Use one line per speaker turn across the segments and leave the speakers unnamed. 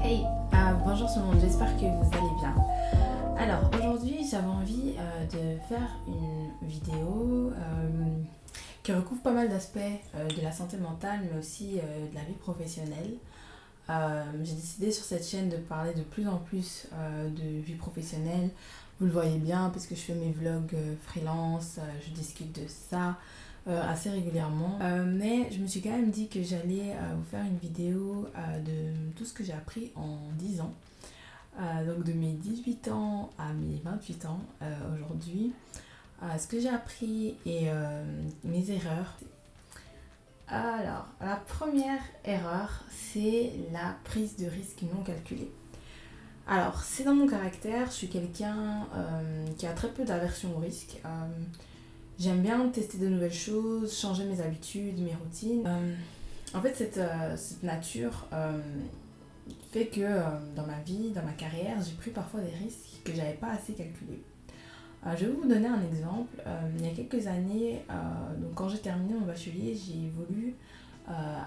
Hey, bonjour tout le monde, j'espère que vous allez bien. Alors aujourd'hui j'avais envie de faire une vidéo qui recouvre pas mal d'aspects de la santé mentale mais aussi de la vie professionnelle. J'ai décidé sur cette chaîne de parler de plus en plus de vie professionnelle. Vous le voyez bien parce que je fais mes vlogs freelance, je discute de ça assez régulièrement. Mais je me suis quand même dit que j'allais vous faire une vidéo de tout ce que j'ai appris en 10 ans. Donc de mes 18 ans à mes 28 ans aujourd'hui. Ce que j'ai appris et mes erreurs. Alors, la première erreur, c'est la prise de risque non calculée. Alors, c'est dans mon caractère, je suis quelqu'un qui a très peu d'aversion au risque. J'aime bien tester de nouvelles choses, changer mes habitudes, mes routines. En fait, cette nature fait que dans ma vie, dans ma carrière, j'ai pris parfois des risques que j'avais pas assez calculés. Je vais vous donner un exemple. Il y a quelques années, donc quand j'ai terminé mon bachelier, j'ai voulu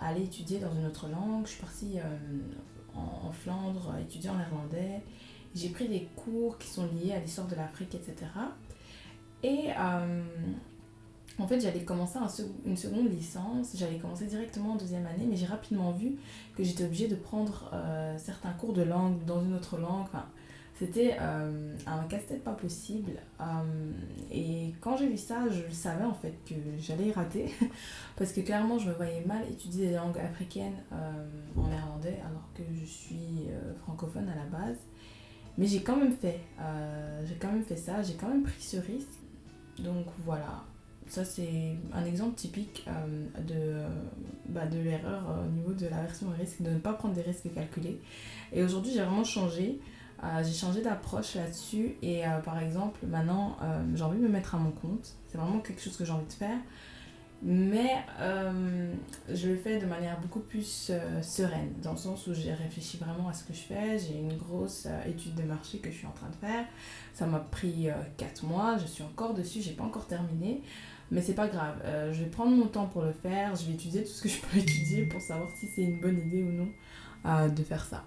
aller étudier dans une autre langue. Je suis partie en Flandre étudier en néerlandais. J'ai pris des cours qui sont liés à l'histoire de l'Afrique, etc. Et en fait, j'allais commencer une seconde licence. J'allais commencer directement en deuxième année, mais j'ai rapidement vu que j'étais obligée de prendre certains cours de langue dans une autre langue. Enfin, c'était un casse-tête pas possible. Et quand j'ai vu ça, je savais en fait que j'allais y rater. Parce que clairement, je me voyais mal étudier des langues africaines en néerlandais, alors que je suis francophone à la base. Mais j'ai quand même fait. J'ai quand même fait ça, j'ai quand même pris ce risque. Donc voilà. Ça, c'est un exemple typique de l'erreur au niveau de l'aversion au risque, de ne pas prendre des risques calculés. Et aujourd'hui, j'ai vraiment changé. J'ai changé d'approche là-dessus et par exemple maintenant j'ai envie de me mettre à mon compte, c'est vraiment quelque chose que j'ai envie de faire, mais je le fais de manière beaucoup plus sereine, dans le sens où j'ai réfléchi vraiment à ce que je fais. J'ai une grosse étude de marché que je suis en train de faire, ça m'a pris 4 mois, je suis encore dessus, j'ai pas encore terminé, mais c'est pas grave. Je vais prendre mon temps pour le faire, je vais étudier tout ce que je peux étudier pour savoir si c'est une bonne idée ou non de faire ça.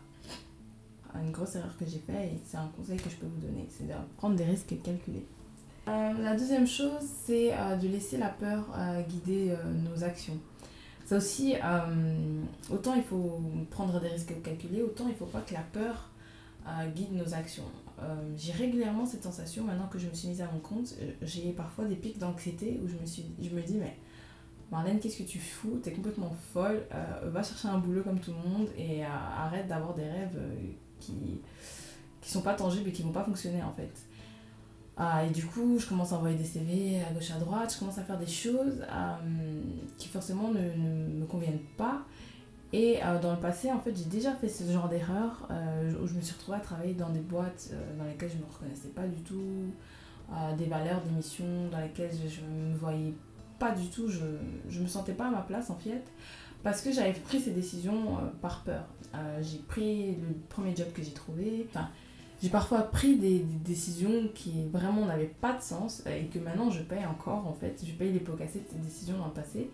Une grosse erreur que j'ai faite et c'est un conseil que je peux vous donner, c'est de prendre des risques calculés. La deuxième chose, c'est de laisser la peur guider nos actions. Ça aussi, autant il faut prendre des risques calculés, autant il ne faut pas que la peur guide nos actions. J'ai régulièrement cette sensation, maintenant que je me suis mise à mon compte, j'ai parfois des pics d'anxiété où je me dis mais Marlène, qu'est-ce que tu fous? T'es complètement folle, va chercher un boulot comme tout le monde et arrête d'avoir des rêves qui sont pas tangibles et qui vont pas fonctionner en fait. Et du coup, je commence à envoyer des CV à gauche à droite, je commence à faire des choses qui forcément ne me conviennent pas. Et dans le passé, en fait, j'ai déjà fait ce genre d'erreur où je me suis retrouvée à travailler dans des boîtes dans lesquelles je ne me reconnaissais pas du tout, des valeurs, des missions dans lesquelles je me voyais pas du tout, je me sentais pas à ma place en fait, parce que j'avais pris ces décisions par peur. J'ai pris le premier job que j'ai trouvé, enfin, j'ai parfois pris des décisions qui vraiment n'avaient pas de sens et que maintenant je paye encore en fait, je paye les pots cassés de ces décisions dans le passé.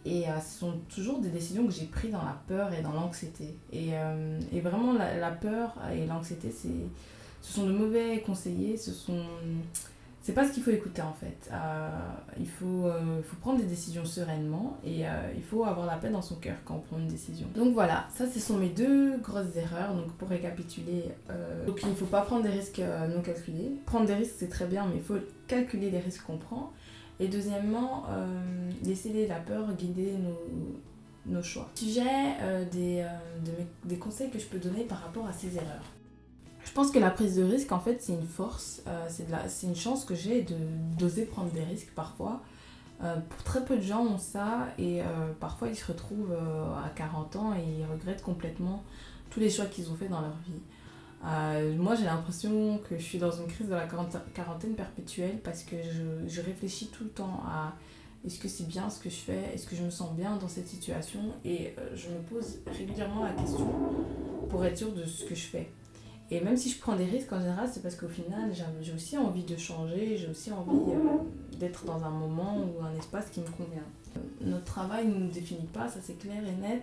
Et ce sont toujours des décisions que j'ai prises dans la peur et dans l'anxiété. Et vraiment, la peur et l'anxiété, ce sont de mauvais conseillers, c'est pas ce qu'il faut écouter en fait. Il faut prendre des décisions sereinement et il faut avoir la paix dans son cœur quand on prend une décision. Donc voilà, ça ce sont mes deux grosses erreurs. Donc pour récapituler, donc il ne faut pas prendre des risques non calculés. Prendre des risques c'est très bien, mais il faut calculer les risques qu'on prend. Et deuxièmement, laisser la peur guider nos choix. Sujet des conseils que je peux donner par rapport à ces erreurs. Je pense que la prise de risque, en fait, c'est une force, c'est une chance que j'ai d'oser prendre des risques parfois. Pour très peu de gens ont ça et parfois ils se retrouvent à 40 ans et ils regrettent complètement tous les choix qu'ils ont fait dans leur vie. Moi j'ai l'impression que je suis dans une crise de la quarantaine perpétuelle parce que je réfléchis tout le temps à est-ce que c'est bien ce que je fais, est-ce que je me sens bien dans cette situation et je me pose régulièrement la question pour être sûre de ce que je fais. Et même si je prends des risques en général, c'est parce qu'au final, j'ai aussi envie de changer, j'ai aussi envie d'être dans un moment ou un espace qui me convient. Notre travail ne nous définit pas, ça c'est clair et net.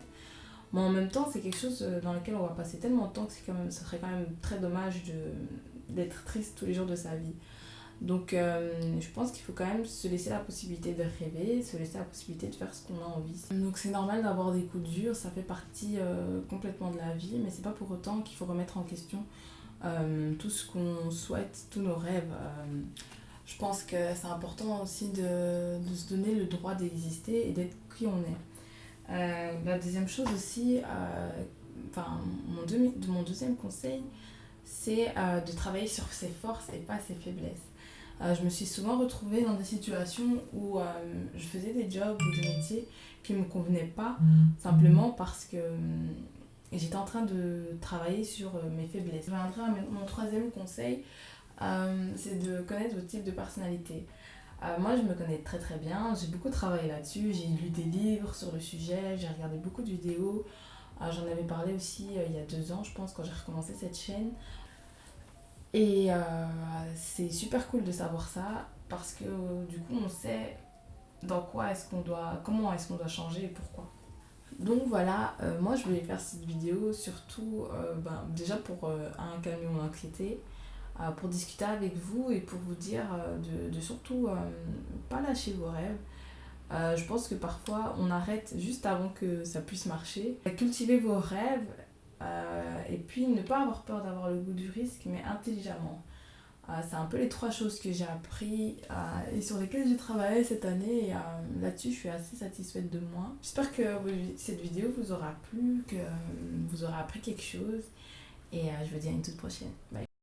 Mais en même temps, c'est quelque chose dans lequel on va passer tellement de temps que ce serait quand même très dommage d'être triste tous les jours de sa vie. Donc je pense qu'il faut quand même se laisser la possibilité de rêver, se laisser la possibilité de faire ce qu'on a envie. Donc c'est normal d'avoir des coups durs, ça fait partie complètement de la vie, mais c'est pas pour autant qu'il faut remettre en question tout ce qu'on souhaite, tous nos rêves. Je pense que c'est important aussi de se donner le droit d'exister et d'être qui on est. La deuxième chose aussi, mon deuxième conseil, c'est de travailler sur ses forces et pas ses faiblesses. Je me suis souvent retrouvée dans des situations où je faisais des jobs ou des métiers qui ne me convenaient pas, simplement parce que j'étais en train de travailler sur mes faiblesses. Je viendrai à mon troisième conseil, c'est de connaître votre type de personnalité. Moi, je me connais très très bien, j'ai beaucoup travaillé là-dessus, j'ai lu des livres sur le sujet, j'ai regardé beaucoup de vidéos. J'en avais parlé aussi il y a 2 ans, je pense, quand j'ai recommencé cette chaîne. Et c'est super cool de savoir ça parce que du coup on sait comment est-ce qu'on doit changer et pourquoi. Donc voilà, moi je voulais faire cette vidéo surtout déjà pour calmer mon anxiété, pour discuter avec vous et pour vous dire de surtout pas lâcher vos rêves. Je pense que parfois on arrête juste avant que ça puisse marcher. Cultiver vos rêves et puis ne pas avoir peur d'avoir le goût du risque, mais intelligemment. C'est un peu les 3 choses que j'ai appris et sur lesquelles j'ai travaillé cette année. Et là-dessus, je suis assez satisfaite de moi. J'espère que cette vidéo vous aura plu, que vous aurez appris quelque chose. Et je vous dis à une toute prochaine. Bye.